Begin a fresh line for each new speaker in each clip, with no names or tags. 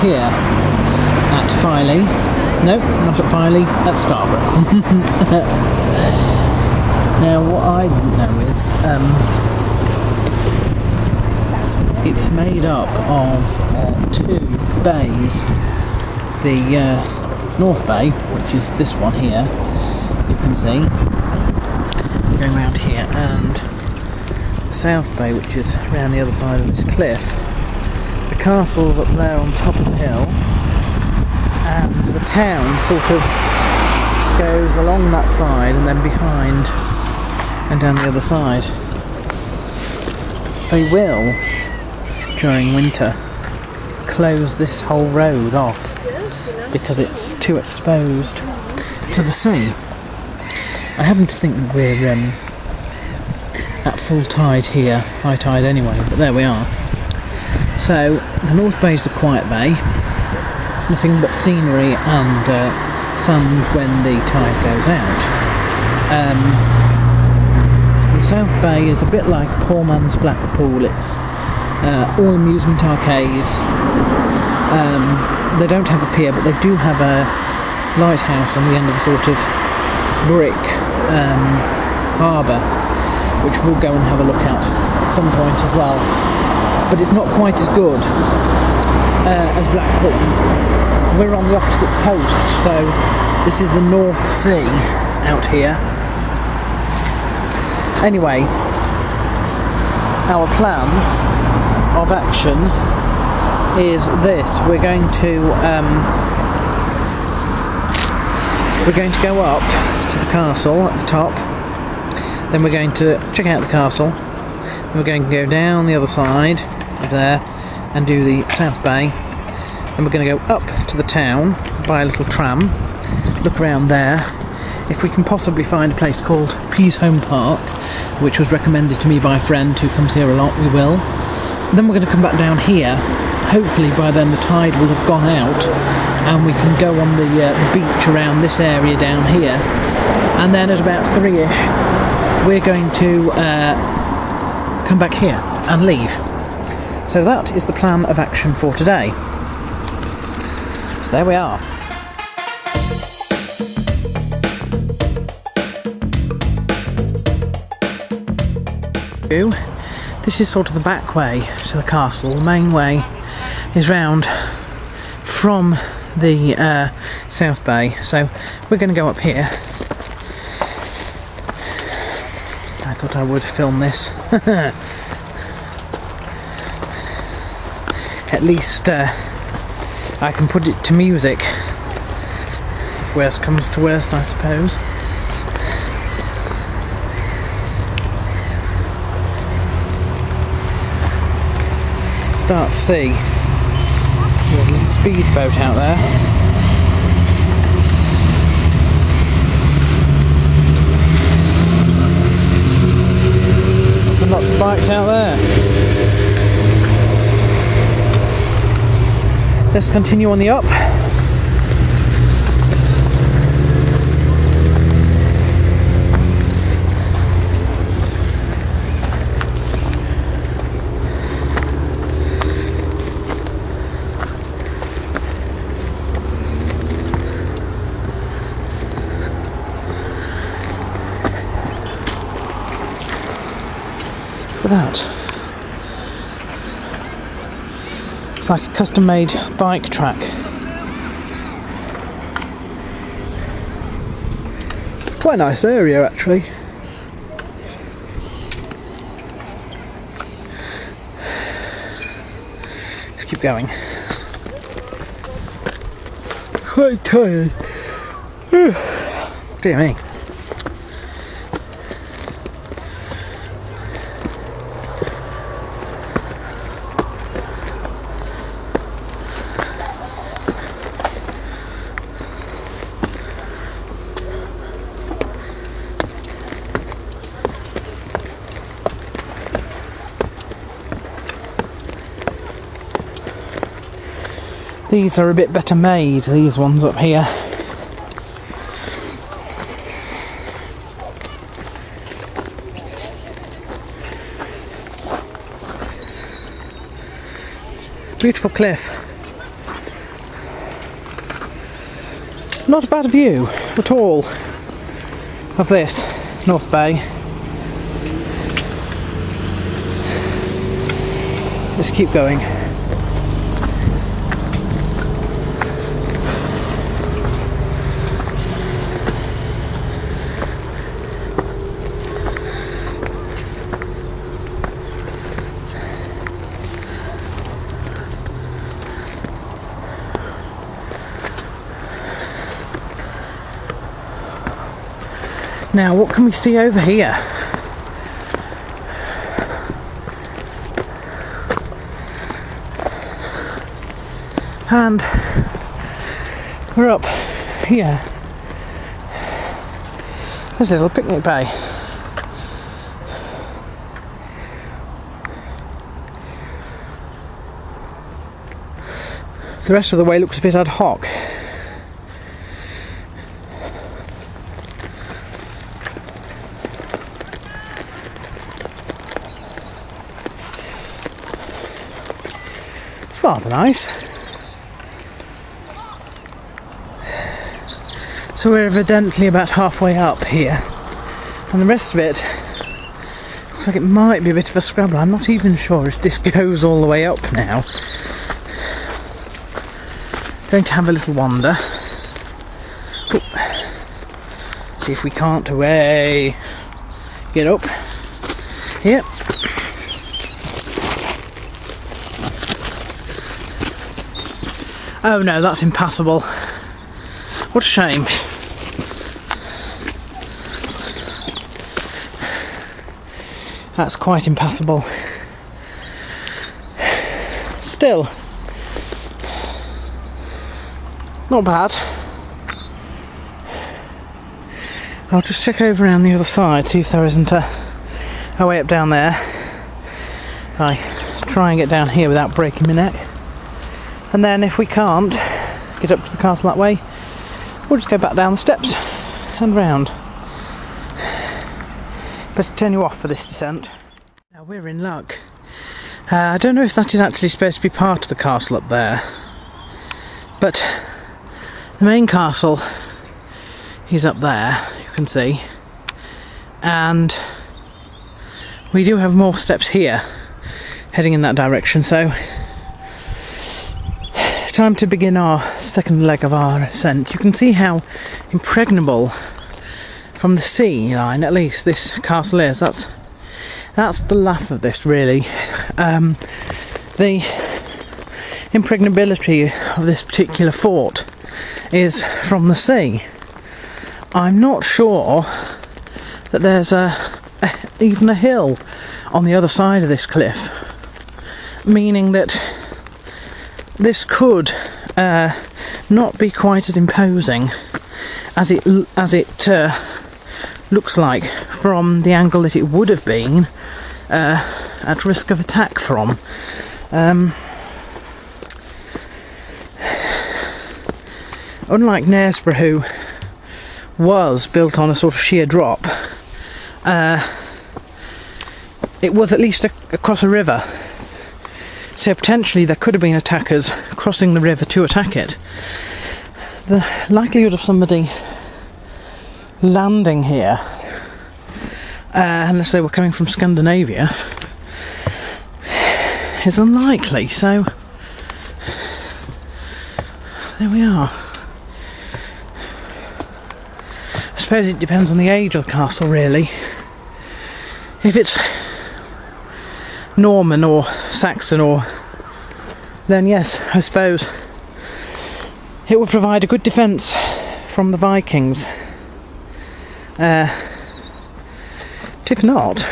here at Filey. No, not at Filey, at Scarborough. Now what I didn't know is it's made up of 2 bays. The North Bay, which is this one here, you can see, going around here, and the South Bay, which is around the other side of this cliff. The castle's up there on top of the hill, and the town sort of goes along that side and then behind and down the other side. They will, during winter, close this whole road off because it's too exposed to the sea. I happen to think that we're at full tide here, high tide anyway, but there we are. So the North Bay is a quiet bay, nothing but scenery and sand when the tide goes out. The South Bay is a bit like a poor man's Blackpool. It's all amusement arcades. They don't have a pier, but they do have a lighthouse on the end of a sort of brick harbour, which we'll go and have a look at some point as well. But it's not quite as good as Blackpool. We're on the opposite coast, so this is the North Sea out here. Anyway, our plan of action is this. We're going to go up to the castle at the top, then we're going to check out the castle, then we're going to go down the other side of there and do the South Bay, then we're going to go up to the town, buy a little tram, look around there. If we can possibly find a place called Pease Home Park, which was recommended to me by a friend who comes here a lot, we will. Then we're going to come back down here. Hopefully by then the tide will have gone out and we can go on the beach around this area down here, and then at about 3ish we're going to come back here and leave. So that is the plan of action for today. So there we are. This is sort of the back way to the castle. The main way is round from the South Bay, so we're going to go up here. I thought I would film this. At least I can put it to music, if worst comes to worst, I suppose. Start to see there's a little speedboat out there. There's lots of bikes out there. Let's continue on the up. That. It's like a custom-made bike track. It's quite a nice area actually. Let's keep going. Quite tired. Dear me. These are a bit better made, these ones up here. Beautiful cliff. Not a bad view at all of this North Bay. Let's keep going. Now, what can we see over here? And we're up here. There's a little picnic bay. The rest of the way looks a bit ad hoc. Rather nice. So we're evidently about halfway up here, and the rest of it looks like it might be a bit of a scrabble. I'm not even sure if this goes all the way up now. Going to have a little wander. Ooh. See if we can't get up. Yep. Oh no, that's impassable. What a shame. That's quite impassable. Still, not bad. I'll just check over around the other side, see if there isn't a way up down there. I try and get down here without breaking my neck. And then if we can't get up to the castle that way, we'll just go back down the steps and round. Better turn you off for this descent. Now we're in luck. I don't know if that is actually supposed to be part of the castle up there, but the main castle is up there, you can see, and we do have more steps here heading in that direction, so time to begin our second leg of our ascent. You can see how impregnable from the sea line, at least, this castle is. That's the laugh of this, really. The impregnability of this particular fort is from the sea. I'm not sure that there's even a hill on the other side of this cliff, meaning that this could not be quite as imposing as it looks like from the angle that it would have been at risk of attack from. Unlike Knaresborough, who was built on a sort of sheer drop, it was at least across a river. So potentially there could have been attackers crossing the river to attack it. The likelihood of somebody landing here, unless they were coming from Scandinavia, is unlikely, so there we are. I suppose it depends on the age of the castle, really. If it's Norman or Saxon, then yes, I suppose it would provide a good defence from the Vikings. But if not,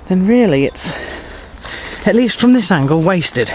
then really it's, at least from this angle, wasted.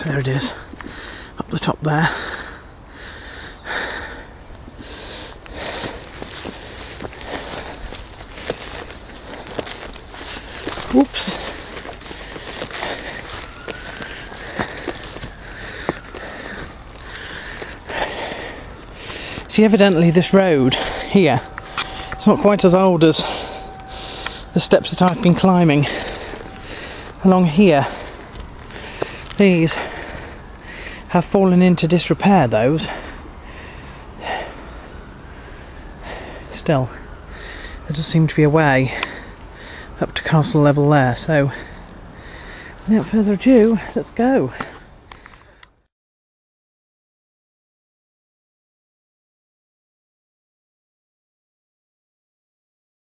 There it is, up the top there. Whoops. See, evidently this road here, it's not quite as old as the steps that I've been climbing. Along here, these have fallen into disrepair, those. Still, there does seem to be a way up to castle level there, so without further ado, let's go.